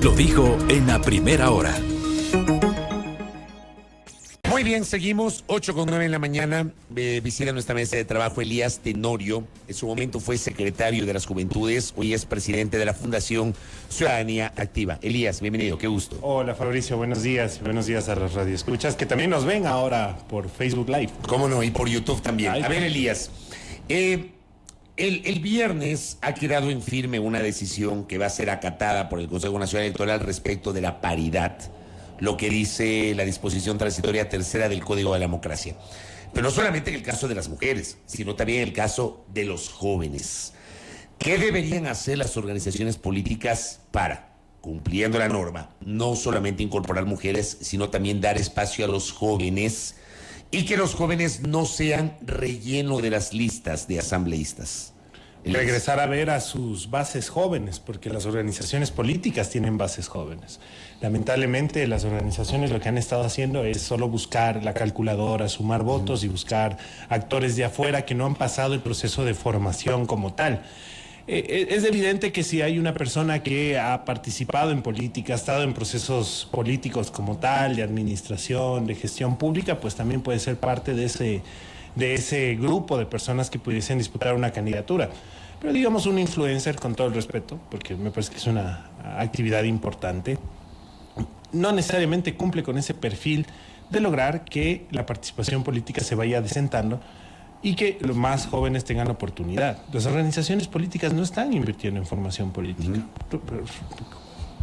lo dijo en la primera hora. Muy bien, seguimos, 8:09 en la mañana. Visita nuestra mesa de trabajo Elías Tenorio. En su momento fue secretario de las Juventudes, hoy es presidente de la Fundación Ciudadanía Activa. Elías, bienvenido, qué gusto. Hola Fabricio, buenos días a los radioescuchas que también nos ven ahora por Facebook Live. Cómo no, y por YouTube también. Ay, a ver, Elías, el viernes ha quedado en firme una decisión que va a ser acatada por el Consejo Nacional Electoral respecto de la paridad, lo que dice la disposición transitoria tercera del Código de la Democracia. Pero no solamente en el caso de las mujeres, sino también en el caso de los jóvenes. ¿Qué deberían hacer las organizaciones políticas para, cumpliendo la norma, no solamente incorporar mujeres, sino también dar espacio a los jóvenes y que los jóvenes no sean relleno de las listas de asambleístas? Regresar a ver a sus bases jóvenes, porque las organizaciones políticas tienen bases jóvenes. Lamentablemente las organizaciones lo que han estado haciendo es solo buscar la calculadora, sumar votos y buscar actores de afuera que no han pasado el proceso de formación como tal. Es evidente que si hay una persona que ha participado en política, ha estado en procesos políticos como tal, de administración, de gestión pública, pues también puede ser parte de ese grupo de personas que pudiesen disputar una candidatura. Pero digamos un influencer, con todo el respeto, porque me parece que es una actividad importante, no necesariamente cumple con ese perfil de lograr que la participación política se vaya desentando y que los más jóvenes tengan oportunidad. Las organizaciones políticas no están invirtiendo en formación política.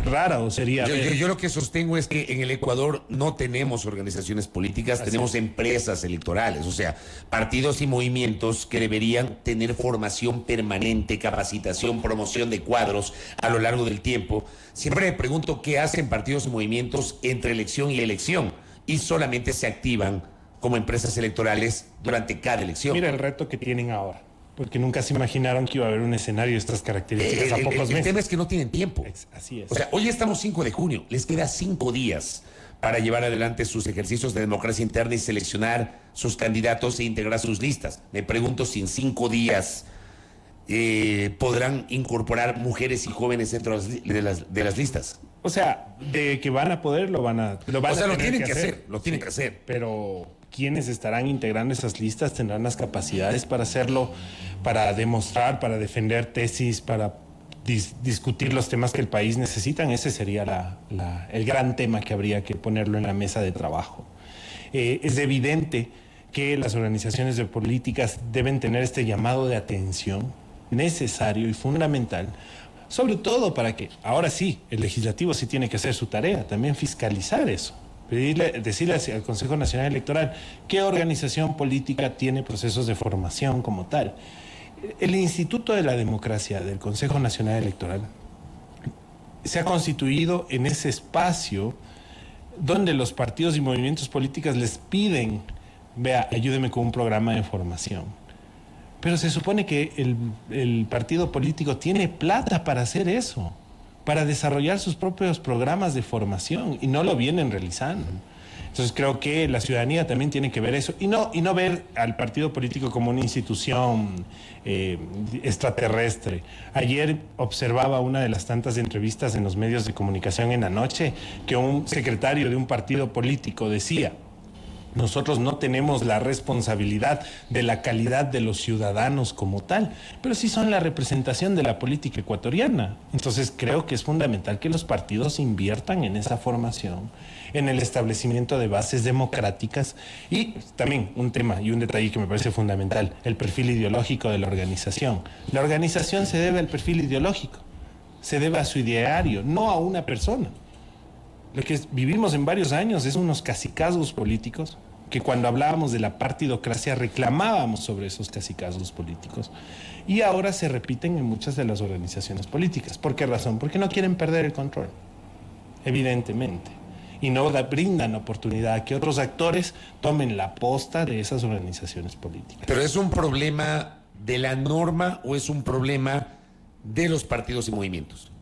Rara o sería... Yo lo que sostengo es que en el Ecuador no tenemos organizaciones políticas, tenemos empresas electorales, o sea, partidos y movimientos que deberían tener formación permanente, capacitación, promoción de cuadros a lo largo del tiempo. Siempre me pregunto qué hacen partidos y movimientos entre elección y elección y solamente se activan como empresas electorales durante cada elección. Mira el reto que tienen ahora, porque nunca se imaginaron que iba a haber un escenario de estas características a pocos meses. El tema es que no tienen tiempo. Así es. O sea, hoy estamos 5 de junio, les queda 5 días para llevar adelante sus ejercicios de democracia interna y seleccionar sus candidatos e integrar sus listas. Me pregunto si en 5 días podrán incorporar mujeres y jóvenes dentro de las listas. O sea, de que van a poder, lo tienen que hacer. Lo tienen que hacer. Pero ¿quiénes estarán integrando esas listas? ¿Tendrán las capacidades para hacerlo, para demostrar, para defender tesis, para discutir los temas que el país necesita? Ese sería el gran tema que habría que ponerlo en la mesa de trabajo. Es evidente que las organizaciones de políticas deben tener este llamado de atención necesario y fundamental, sobre todo para que, ahora sí, el legislativo sí tiene que hacer su tarea, también fiscalizar eso. Decirle al Consejo Nacional Electoral qué organización política tiene procesos de formación como tal. El Instituto de la Democracia del Consejo Nacional Electoral se ha constituido en ese espacio donde los partidos y movimientos políticos les piden, vea, ayúdeme con un programa de formación. Pero se supone que el partido político tiene plata para hacer eso, para desarrollar sus propios programas de formación, y no lo vienen realizando. Entonces creo que la ciudadanía también tiene que ver eso y no ver al partido político como una institución extraterrestre. Ayer observaba una de las tantas entrevistas en los medios de comunicación en la noche que un secretario de un partido político decía: nosotros no tenemos la responsabilidad de la calidad de los ciudadanos como tal, pero sí son la representación de la política ecuatoriana. Entonces creo que es fundamental que los partidos inviertan en esa formación, en el establecimiento de bases democráticas y también un tema y un detalle que me parece fundamental, el perfil ideológico de la organización. La organización se debe al perfil ideológico, se debe a su ideario, no a una persona. Lo que vivimos en varios años es unos cacicazgos políticos que cuando hablábamos de la partidocracia reclamábamos sobre esos cacicazgos políticos y ahora se repiten en muchas de las organizaciones políticas. ¿Por qué razón? Porque no quieren perder el control, evidentemente, y no brindan oportunidad a que otros actores tomen la posta de esas organizaciones políticas. ¿Pero es un problema de la norma o es un problema de los partidos y movimientos?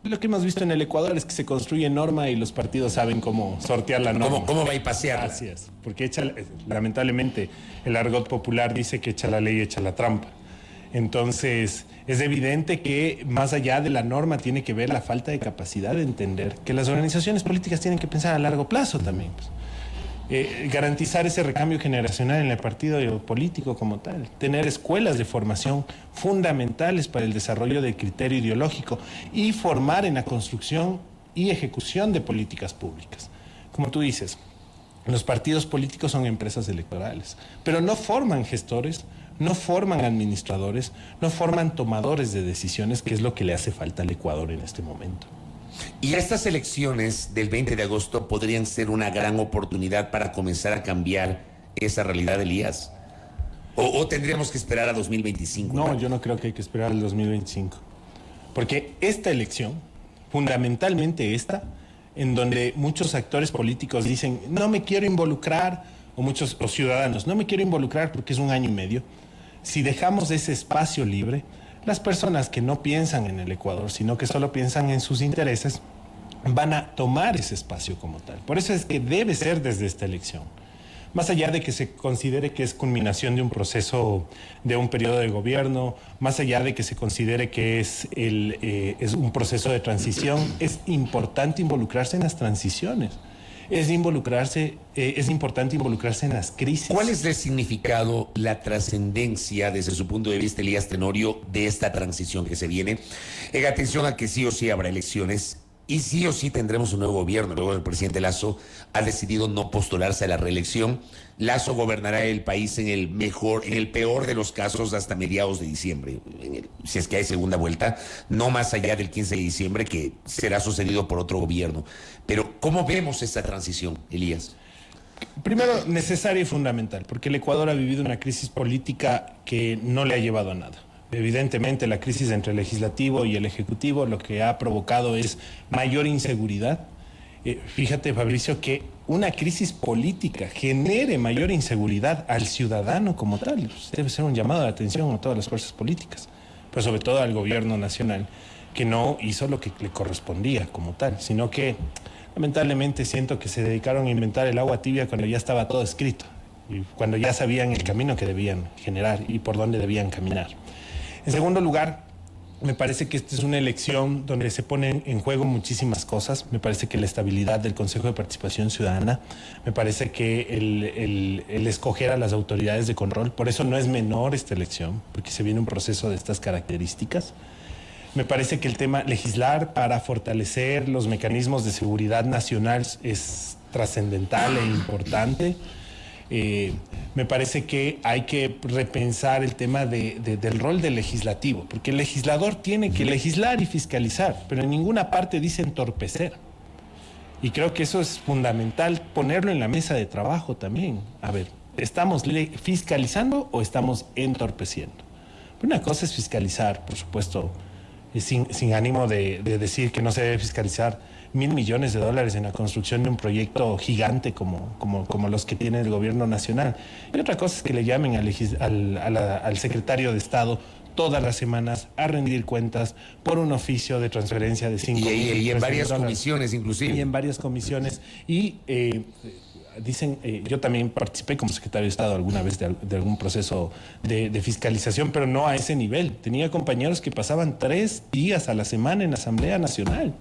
Lo que hemos visto en el Ecuador es que se construye norma y los partidos saben cómo sortear la norma. ¿Cómo va a pasearla? Así es, porque lamentablemente el argot popular dice que echa la ley, echa la trampa. Entonces, es evidente que más allá de la norma tiene que ver la falta de capacidad de entender que las organizaciones políticas tienen que pensar a largo plazo también, pues. Garantizar ese recambio generacional en el partido político como tal, tener escuelas de formación fundamentales para el desarrollo del criterio ideológico y formar en la construcción y ejecución de políticas públicas. Como tú dices, los partidos políticos son empresas electorales, pero no forman gestores, no forman administradores, no forman tomadores de decisiones, que es lo que le hace falta al Ecuador en este momento. Y estas elecciones del 20 de agosto podrían ser una gran oportunidad para comenzar a cambiar esa realidad, Elías. ¿O tendríamos que esperar a 2025? No, yo no creo que hay que esperar al 2025. Porque esta elección, fundamentalmente esta, en donde muchos actores políticos dicen, no me quiero involucrar, o ciudadanos, no me quiero involucrar porque es 1 año y medio. Si dejamos ese espacio libre, las personas que no piensan en el Ecuador, sino que solo piensan en sus intereses, van a tomar ese espacio como tal. Por eso es que debe ser desde esta elección. Más allá de que se considere que es culminación de un proceso, de un periodo de gobierno, más allá de que se considere que es un proceso de transición, es importante involucrarse en las transiciones. Es importante involucrarse en las crisis. ¿Cuál es el significado, la trascendencia desde su punto de vista, Elías Tenorio, de esta transición que se viene? En atención a que sí o sí habrá elecciones y sí o sí tendremos un nuevo gobierno. Luego el presidente Lasso ha decidido no postularse a la reelección. Lasso gobernará el país en el peor de los casos hasta mediados de diciembre, si es que hay segunda vuelta, no más allá del 15 de diciembre, que será sucedido por otro gobierno. Pero ¿cómo vemos esta transición, Elías? Primero, necesaria y fundamental, porque el Ecuador ha vivido una crisis política que no le ha llevado a nada. Evidentemente, la crisis entre el legislativo y el ejecutivo lo que ha provocado es mayor inseguridad. Fíjate, Fabricio, que una crisis política genere mayor inseguridad al ciudadano como tal. Debe ser un llamado de atención a todas las fuerzas políticas, pero sobre todo al gobierno nacional, que no hizo lo que le correspondía como tal, sino que lamentablemente siento que se dedicaron a inventar el agua tibia cuando ya estaba todo escrito, y cuando ya sabían el camino que debían generar y por dónde debían caminar. En segundo lugar, me parece que esta es una elección donde se ponen en juego muchísimas cosas. Me parece que la estabilidad del Consejo de Participación Ciudadana, me parece que el escoger a las autoridades de control, por eso no es menor esta elección, porque se viene un proceso de estas características. Me parece que el tema legislar para fortalecer los mecanismos de seguridad nacional es trascendental e importante. Me parece que hay que repensar el tema del rol del legislativo, porque el legislador tiene que legislar y fiscalizar, pero en ninguna parte dice entorpecer. Y creo que eso es fundamental, ponerlo en la mesa de trabajo también. A ver, ¿estamos fiscalizando o estamos entorpeciendo? Una cosa es fiscalizar, por supuesto, sin ánimo de decir que no se debe fiscalizar $1.000 millones en la construcción de un proyecto gigante como los que tiene el gobierno nacional. Y otra cosa es que le llamen al secretario de Estado todas las semanas a rendir cuentas por un oficio de transferencia de 5 y en varias comisiones inclusive. Y en varias comisiones. Y dicen, yo también participé como secretario de Estado alguna vez de algún proceso de fiscalización, pero no a ese nivel. Tenía compañeros que pasaban 3 días a la semana en la Asamblea Nacional.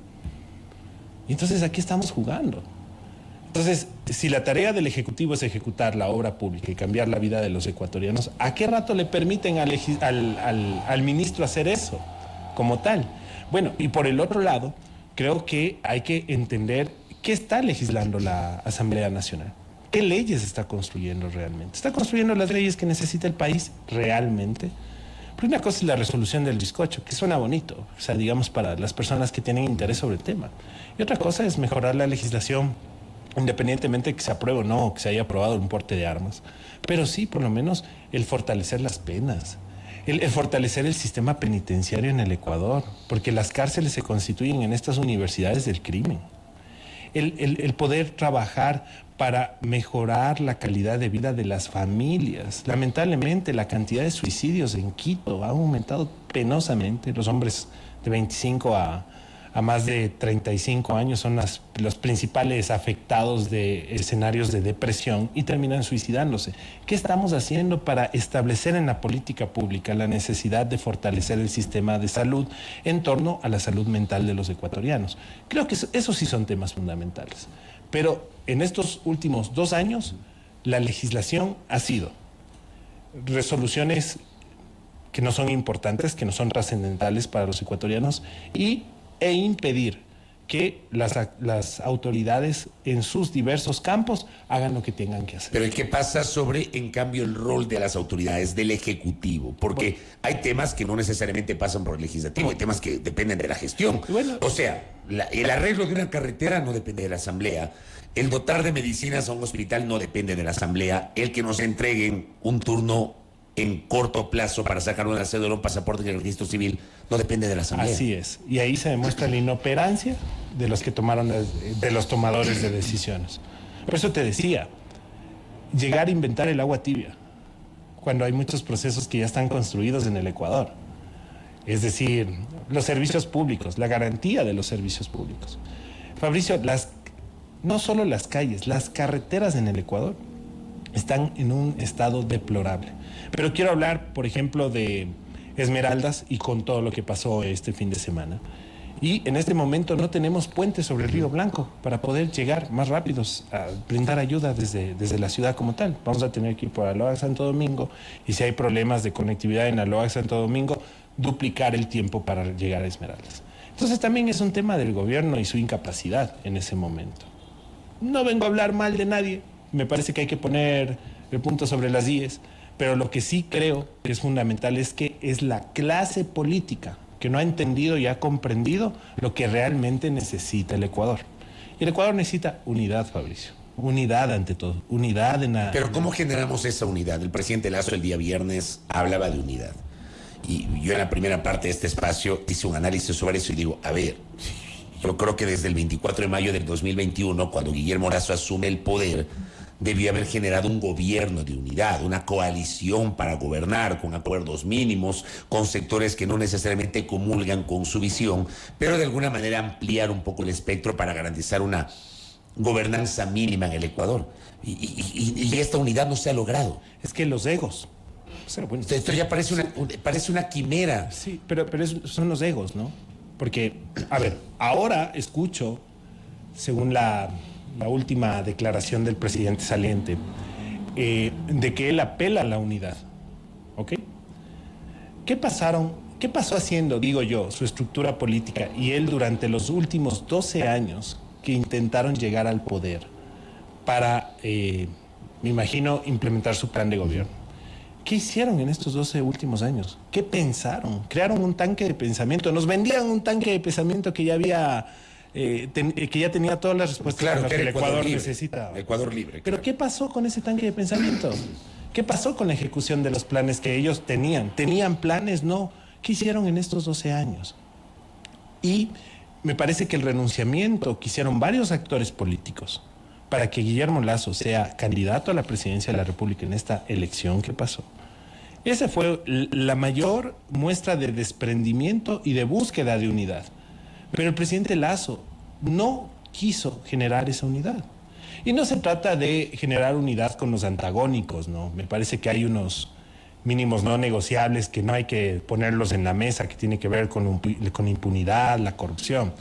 Y entonces aquí estamos jugando. Entonces, si la tarea del Ejecutivo es ejecutar la obra pública y cambiar la vida de los ecuatorianos, ¿a qué rato le permiten al ministro hacer eso como tal? Bueno, y por el otro lado, creo que hay que entender qué está legislando la Asamblea Nacional. ¿Qué leyes está construyendo realmente? ¿Está construyendo las leyes que necesita el país realmente? Pero una cosa es la resolución del bizcocho, que suena bonito, o sea, digamos, para las personas que tienen interés sobre el tema. Y otra cosa es mejorar la legislación, independientemente de que se apruebe o no, o que se haya aprobado un porte de armas. Pero sí, por lo menos, el fortalecer las penas, el fortalecer el sistema penitenciario en el Ecuador, porque las cárceles se constituyen en estas universidades del crimen. El poder trabajar para mejorar la calidad de vida de las familias. Lamentablemente, la cantidad de suicidios en Quito ha aumentado penosamente. Los hombres de 25 a a más de 35 años son los principales afectados de escenarios de depresión y terminan suicidándose. ¿Qué estamos haciendo para establecer en la política pública la necesidad de fortalecer el sistema de salud en torno a la salud mental de los ecuatorianos? Creo que esos sí son temas fundamentales. Pero en estos últimos 2 años, la legislación ha sido resoluciones que no son importantes, que no son trascendentales para los ecuatorianos, e impedir que las autoridades en sus diversos campos hagan lo que tengan que hacer. Pero ¿qué pasa sobre, en cambio, el rol de las autoridades, del Ejecutivo? Porque hay temas que no necesariamente pasan por el Legislativo, hay temas que dependen de la gestión. O sea, el arreglo de una carretera no depende de la Asamblea. El dotar de medicinas a un hospital no depende de la Asamblea. El que nos entreguen un turno en corto plazo para sacar una cédula, un pasaporte en el registro civil, no depende de la Asamblea. Así es. Y ahí se demuestra la inoperancia de los que de los tomadores de decisiones. Por eso te decía, llegar a inventar el agua tibia, cuando hay muchos procesos que ya están construidos en el Ecuador. Es decir, los servicios públicos, la garantía de los servicios públicos. Fabricio, no solo las calles, las carreteras en el Ecuador están en un estado deplorable. Pero quiero hablar, por ejemplo, de Esmeraldas y con todo lo que pasó este fin de semana. Y en este momento no tenemos puentes sobre el Río Blanco para poder llegar más rápidos a brindar ayuda desde la ciudad como tal. Vamos a tener que ir por Aloa Santo Domingo y si hay problemas de conectividad en Aloa Santo Domingo, duplicar el tiempo para llegar a Esmeraldas. Entonces también es un tema del gobierno y su incapacidad en ese momento. No vengo a hablar mal de nadie, me parece que hay que poner el punto sobre las íes, pero lo que sí creo que es fundamental es que es la clase política que no ha entendido y ha comprendido lo que realmente necesita el Ecuador. Y el Ecuador necesita unidad, Fabricio. Unidad ante todo. Unidad en la... Pero ¿cómo generamos esa unidad? El presidente Lasso el día viernes hablaba de unidad. Y yo en la primera parte de este espacio hice un análisis sobre eso y digo, a ver, yo creo que desde el 24 de mayo del 2021, cuando Guillermo Lasso asume el poder, debió haber generado un gobierno de unidad, una coalición para gobernar con acuerdos mínimos, con sectores que no necesariamente comulgan con su visión, pero de alguna manera ampliar un poco el espectro para garantizar una gobernanza mínima en el Ecuador. Y esta unidad no se ha logrado. Es que los egos... Bueno, esto ya parece una quimera. Sí, pero son los egos, ¿no? Porque, a ver, ahora escucho, según la última declaración del presidente saliente, de que él apela a la unidad, ¿ok? ¿Qué pasó haciendo, digo yo, su estructura política y él durante los últimos 12 años que intentaron llegar al poder para, me imagino, implementar su plan de gobierno? ¿Qué hicieron en estos 12 últimos años? ¿Qué pensaron? Crearon un tanque de pensamiento. Nos vendían un tanque de pensamiento que ya había, que ya tenía todas las respuestas claro, que el Ecuador libre, necesitaba. Ecuador libre. Claro. Pero ¿qué pasó con ese tanque de pensamiento? ¿Qué pasó con la ejecución de los planes que ellos tenían? ¿Tenían planes? No. ¿Qué hicieron en estos 12 años? Y me parece que el renunciamiento que hicieron varios actores políticos para que Guillermo Lasso sea candidato a la presidencia de la República en esta elección que pasó. Esa fue la mayor muestra de desprendimiento y de búsqueda de unidad. Pero el presidente Lasso no quiso generar esa unidad. Y no se trata de generar unidad con los antagónicos, ¿no? Me parece que hay unos mínimos no negociables que no hay que ponerlos en la mesa, que tiene que ver con impunidad, la corrupción.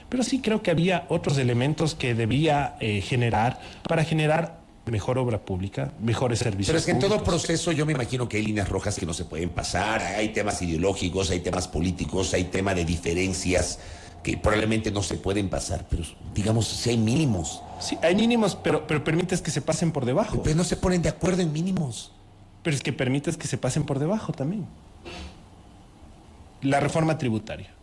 Pero sí creo que había otros elementos que debía generar para generar mejor obra pública, mejores servicios públicos. Pero es que en todo públicos. proceso yo me imagino que hay líneas rojas que no se pueden pasar, hay temas ideológicos, hay temas políticos, hay temas de diferencias que probablemente no se pueden pasar, pero digamos, si hay mínimos. Sí, hay mínimos, pero permites que se pasen por debajo. Pero no se ponen de acuerdo en mínimos. Pero es que permites que se pasen por debajo también. La reforma tributaria.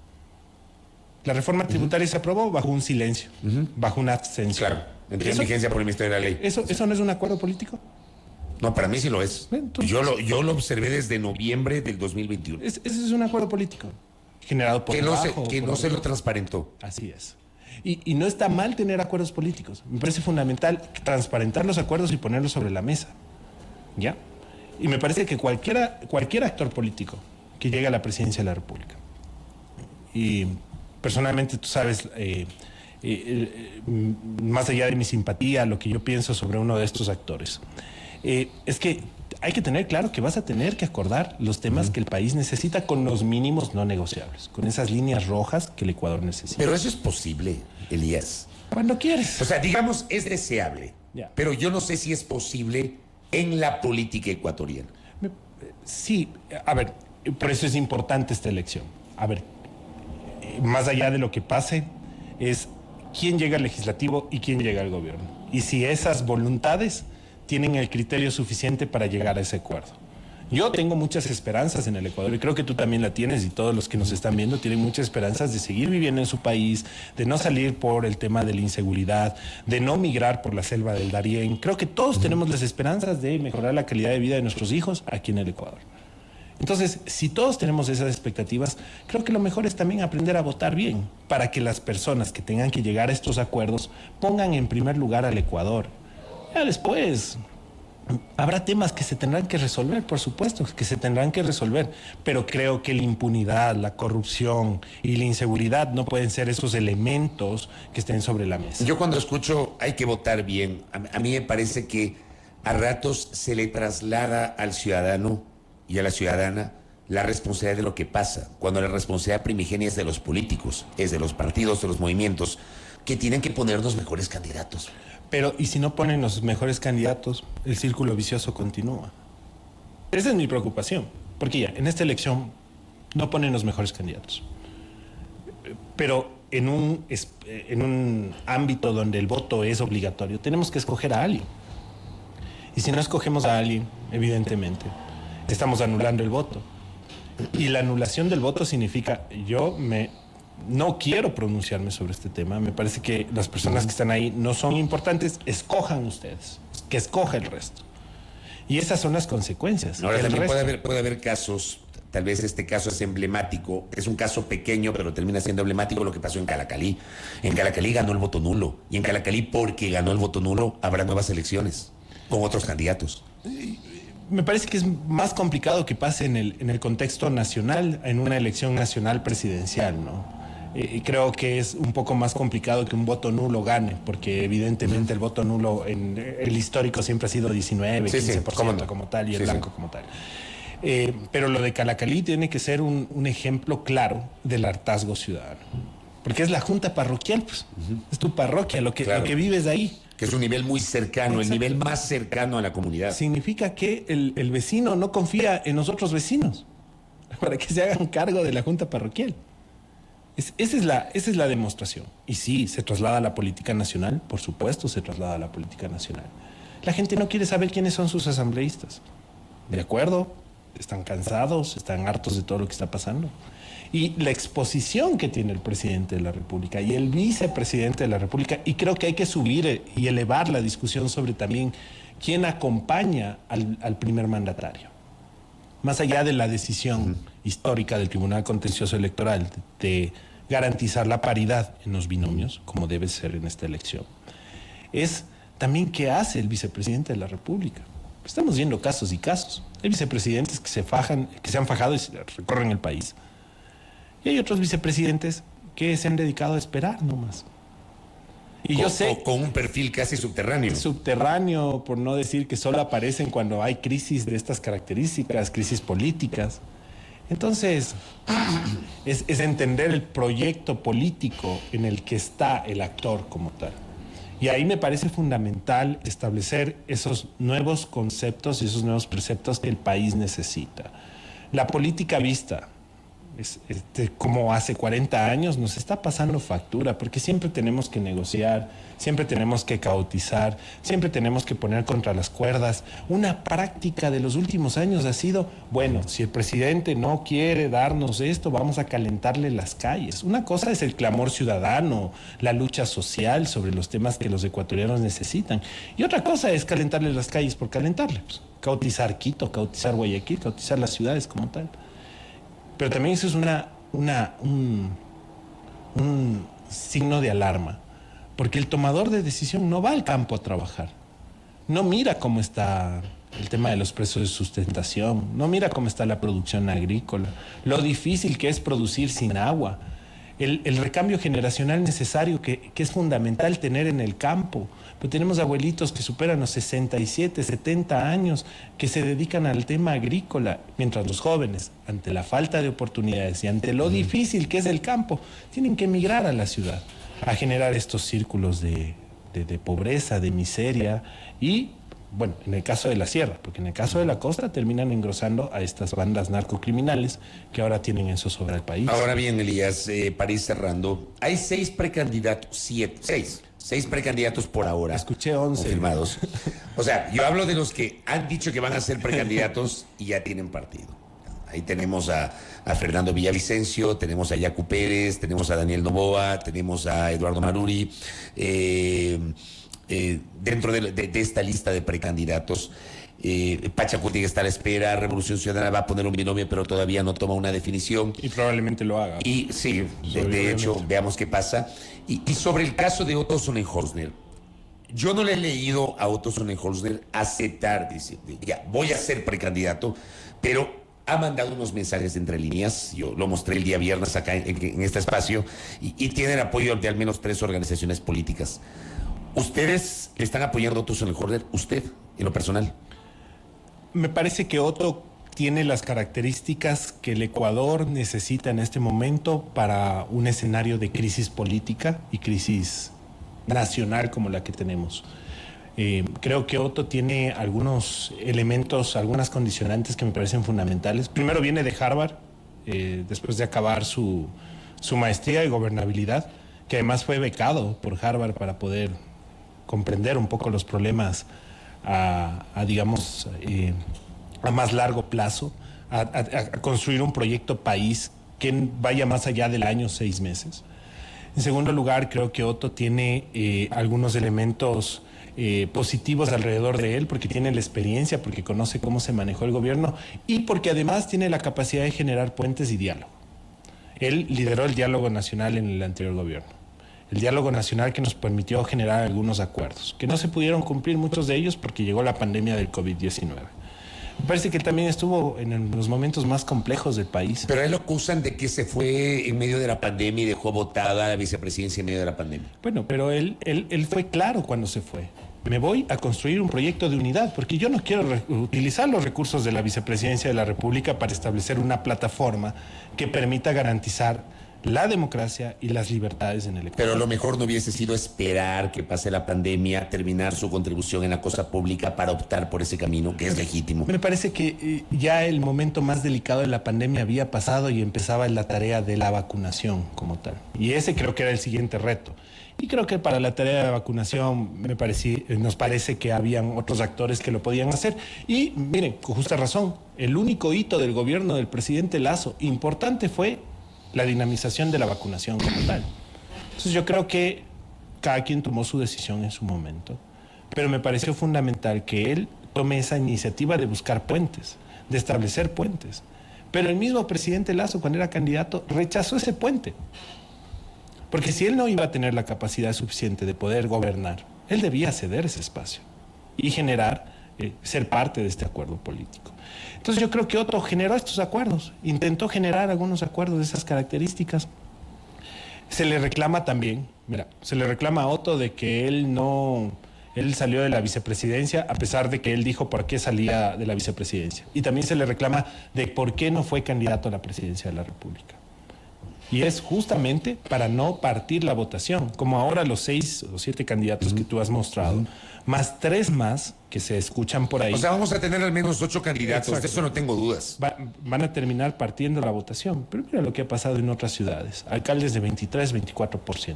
La reforma tributaria se aprobó bajo un silencio, bajo una abstención. Claro, entró en vigencia por el Ministerio de la Ley. ¿Eso no es un acuerdo político? No, para mí sí lo es. Entonces, yo lo observé desde noviembre del 2021. Ese es un acuerdo político generado por no se lo transparentó. Así es. Y no está mal tener acuerdos políticos. Me parece fundamental transparentar los acuerdos y ponerlos sobre la mesa. ¿Ya? Y me parece que cualquier actor político que llegue a la presidencia de la República y personalmente, tú sabes, más allá de mi simpatía, lo que yo pienso sobre uno de estos actores, es que hay que tener claro que vas a tener que acordar los temas que el país necesita con los mínimos no negociables, con esas líneas rojas que el Ecuador necesita. Pero eso es posible, Elías. Cuando quieres. O sea, digamos, es deseable, Ya. pero yo no sé si es posible en la política ecuatoriana. Sí, a ver, por eso es importante esta elección. A ver, más allá de lo que pase, es quién llega al legislativo y quién llega al gobierno. Y si esas voluntades tienen el criterio suficiente para llegar a ese acuerdo. Yo tengo muchas esperanzas en el Ecuador y creo que tú también la tienes y todos los que nos están viendo tienen muchas esperanzas de seguir viviendo en su país, de no salir por el tema de la inseguridad, de no migrar por la selva del Darién. Creo que todos tenemos las esperanzas de mejorar la calidad de vida de nuestros hijos aquí en el Ecuador. Entonces, si todos tenemos esas expectativas, creo que lo mejor es también aprender a votar bien para que las personas que tengan que llegar a estos acuerdos pongan en primer lugar al Ecuador. Ya después habrá temas que se tendrán que resolver, por supuesto, que se tendrán que resolver, pero creo que la impunidad, la corrupción y la inseguridad no pueden ser esos elementos que estén sobre la mesa. Yo cuando escucho hay que votar bien, a mí me parece que a ratos se le traslada al ciudadano y a la ciudadana la responsabilidad de lo que pasa, cuando la responsabilidad primigenia es de los políticos, es de los partidos, de los movimientos, que tienen que poner los mejores candidatos. Pero, ¿y si no ponen los mejores candidatos, el círculo vicioso continúa? Esa es mi preocupación, porque ya, en esta elección no ponen los mejores candidatos. Pero en un ámbito donde el voto es obligatorio, tenemos que escoger a alguien. Y si no escogemos a alguien, evidentemente, estamos anulando el voto. Y la anulación del voto significa, no quiero pronunciarme sobre este tema. Me parece que las personas que están ahí no son importantes. Escojan ustedes, que escoja el resto. Y esas son las consecuencias. Ahora también resto. puede haber casos, tal vez este caso es emblemático, es un caso pequeño, pero termina siendo emblemático lo que pasó en Calacalí. En Calacalí ganó el voto nulo. Y en Calacalí, porque ganó el voto nulo, habrá nuevas elecciones con otros candidatos. Me parece que es más complicado que pase en el contexto nacional, en una elección nacional presidencial, ¿no? Y creo que es un poco más complicado que un voto nulo gane, porque evidentemente el voto nulo en el histórico siempre ha sido 19, Sí, 15% como tal, y el blanco como tal. Pero lo de Calacalí tiene que ser un ejemplo claro del hartazgo ciudadano. Porque es la junta parroquial, pues. Es tu parroquia, lo que vives ahí. Que es un nivel muy cercano, el nivel más cercano a la comunidad. Significa que el vecino no confía en los otros vecinos para que se hagan cargo de la junta parroquial. Esa es la demostración. Y sí, se traslada a la política nacional, por supuesto se traslada a la política nacional. La gente no quiere saber quiénes son sus asambleístas. ¿De acuerdo? Están cansados, están hartos de todo lo que está pasando. Y la exposición que tiene el presidente de la República y el vicepresidente de la República, y creo que hay que subir y elevar la discusión sobre también quién acompaña al primer mandatario. Más allá de la decisión histórica del Tribunal Contencioso Electoral de garantizar la paridad en los binomios, como debe ser en esta elección, es también qué hace el vicepresidente de la República. Estamos viendo casos y casos. Hay vicepresidentes que se han fajado y recorren el país. Y hay otros vicepresidentes que se han dedicado a esperar nomás. Y yo sé... Con un perfil casi subterráneo. Subterráneo, por no decir que solo aparecen cuando hay crisis de estas características, crisis políticas. Entonces, es entender el proyecto político en el que está el actor como tal. Y ahí me parece fundamental establecer esos nuevos conceptos y esos nuevos preceptos que el país necesita. La política vista, como hace 40 años, nos está pasando factura, porque siempre tenemos que negociar, siempre tenemos que caotizar, siempre tenemos que poner contra las cuerdas. Una práctica de los últimos años ha sido, bueno, si el presidente no quiere darnos esto, vamos a calentarle las calles. Una cosa es el clamor ciudadano, la lucha social sobre los temas que los ecuatorianos necesitan. Y otra cosa es calentarle las calles por calentarle. Pues, caotizar Quito, caotizar Guayaquil, caotizar las ciudades como tal. Pero también eso es un signo de alarma, porque el tomador de decisión no va al campo a trabajar, no mira cómo está el tema de los precios de sustentación, no mira cómo está la producción agrícola, lo difícil que es producir sin agua, el recambio generacional necesario que es fundamental tener en el campo. Pero tenemos abuelitos que superan los 67, 70 años que se dedican al tema agrícola, mientras los jóvenes, ante la falta de oportunidades y ante lo difícil que es el campo, tienen que emigrar a la ciudad a generar estos círculos de pobreza, de miseria y, bueno, en el caso de la sierra, porque en el caso de la costa terminan engrosando a estas bandas narcocriminales que ahora tienen eso sobre el país. Ahora bien, Elías, para ir cerrando, hay 6 precandidatos, 6 precandidatos por ahora. Escuché 11. Confirmados. O sea, yo hablo de los que han dicho que van a ser precandidatos y ya tienen partido. Ahí tenemos a Fernando Villavicencio, tenemos a Yacu Pérez, tenemos a Daniel Noboa, tenemos a Eduardo Maruri. Dentro de esta lista de precandidatos, Pachacuti está a la espera, Revolución Ciudadana va a poner un binomio, pero todavía no toma una definición. Y probablemente lo haga. Y sí, de hecho, veamos qué pasa. Y sobre el caso de Otto Sonnenholzner, yo no le he leído a Otto Sonnenholzner aceptar, dice, ya, voy a ser precandidato, pero ha mandado unos mensajes entre líneas, yo lo mostré el día viernes acá en este espacio, y tiene el apoyo de al menos 3 organizaciones políticas. ¿Ustedes le están apoyando a Otto Sonnenholzner? ¿Usted, en lo personal? Me parece que Otto tiene las características que el Ecuador necesita en este momento para un escenario de crisis política y crisis nacional como la que tenemos. Creo que Otto tiene algunos elementos, algunas condicionantes que me parecen fundamentales. Primero viene de Harvard, después de acabar su maestría de gobernabilidad, que además fue becado por Harvard para poder comprender un poco los problemas a más largo plazo, a construir un proyecto país que vaya más allá del año 6 meses. En segundo lugar, creo que Otto tiene algunos elementos positivos alrededor de él, porque tiene la experiencia, porque conoce cómo se manejó el gobierno y porque además tiene la capacidad de generar puentes y diálogo. Él lideró el diálogo nacional en el anterior gobierno. El diálogo nacional que nos permitió generar algunos acuerdos, que no se pudieron cumplir muchos de ellos porque llegó la pandemia del COVID-19. Me parece que también estuvo en los momentos más complejos del país. Pero a él lo acusan de que se fue en medio de la pandemia y dejó botada la vicepresidencia en medio de la pandemia. Bueno, pero él fue claro cuando se fue. Me voy a construir un proyecto de unidad, porque yo no quiero utilizar los recursos de la vicepresidencia de la República para establecer una plataforma que permita garantizar la democracia y las libertades en el Ecuador. Pero lo mejor no hubiese sido esperar que pase la pandemia, terminar su contribución en la cosa pública para optar por ese camino, que es legítimo. Me parece que ya el momento más delicado de la pandemia había pasado y empezaba la tarea de la vacunación como tal. Y ese creo que era el siguiente reto. Y creo que para la tarea de vacunación nos parece que habían otros actores que lo podían hacer. Y miren, con justa razón, el único hito del gobierno del presidente Lasso importante fue la dinamización de la vacunación como tal. Entonces yo creo que cada quien tomó su decisión en su momento, pero me pareció fundamental que él tome esa iniciativa de buscar puentes, de establecer puentes. Pero el mismo presidente Lasso, cuando era candidato, rechazó ese puente. Porque si él no iba a tener la capacidad suficiente de poder gobernar, él debía ceder ese espacio y ser parte de este acuerdo político. Entonces yo creo que Otto generó estos acuerdos, intentó generar algunos acuerdos de esas características. Se le reclama también, se le reclama a Otto de que él salió de la vicepresidencia a pesar de que él dijo por qué salía de la vicepresidencia. Y también se le reclama de por qué no fue candidato a la presidencia de la República. Y es justamente para no partir la votación, como ahora los 6 o 7 candidatos que tú has mostrado, más 3 más que se escuchan por ahí. O sea, vamos a tener al menos 8 candidatos, exacto. De eso no tengo dudas. Van a terminar partiendo la votación, pero mira lo que ha pasado en otras ciudades, alcaldes de 23, 24%.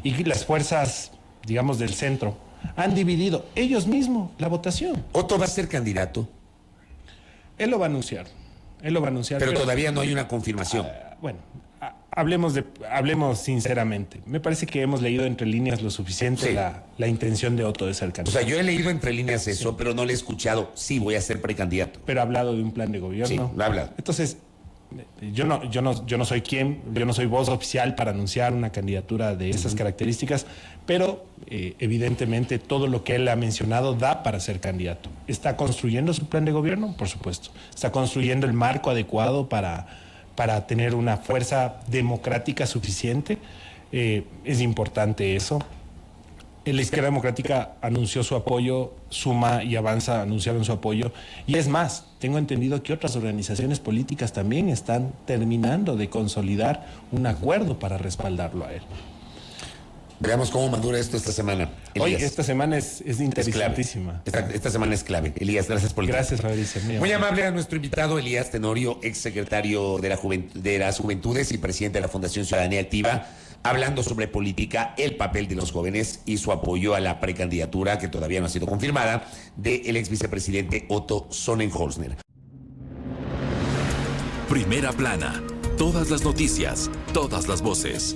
Y las fuerzas, digamos, del centro han dividido ellos mismos la votación. ¿Otto va a ser candidato? Él lo va a anunciar. Pero todavía no hay una confirmación. Bueno, hablemos sinceramente. Me parece que hemos leído entre líneas lo suficiente sí. la intención de Otto de ser candidato. O sea, yo he leído entre líneas eso, sí. Pero no le he escuchado, sí, voy a ser precandidato. Pero ha hablado de un plan de gobierno. Sí, lo ha hablado. Entonces, yo no soy voz oficial para anunciar una candidatura de esas características, pero evidentemente todo lo que él ha mencionado da para ser candidato. ¿Está construyendo su plan de gobierno? Por supuesto. ¿Está construyendo el marco adecuado para para tener una fuerza democrática suficiente. Es importante eso. La izquierda democrática anunció su apoyo, Suma y Avanza anunciaron su apoyo. Y es más, tengo entendido que otras organizaciones políticas también están terminando de consolidar un acuerdo para respaldarlo a él. Veamos cómo madura esto esta semana. Hoy, Elías. esta semana es interesantísima. Esta semana es clave. Elías, gracias por el tiempo. Gracias, Fabricio. Muy amable a nuestro invitado Elías Tenorio, exsecretario de las Juventudes y presidente de la Fundación Ciudadanía Activa, hablando sobre política, el papel de los jóvenes y su apoyo a la precandidatura, que todavía no ha sido confirmada, del ex vicepresidente Otto Sonnenholzner. Primera plana. Todas las noticias, todas las voces.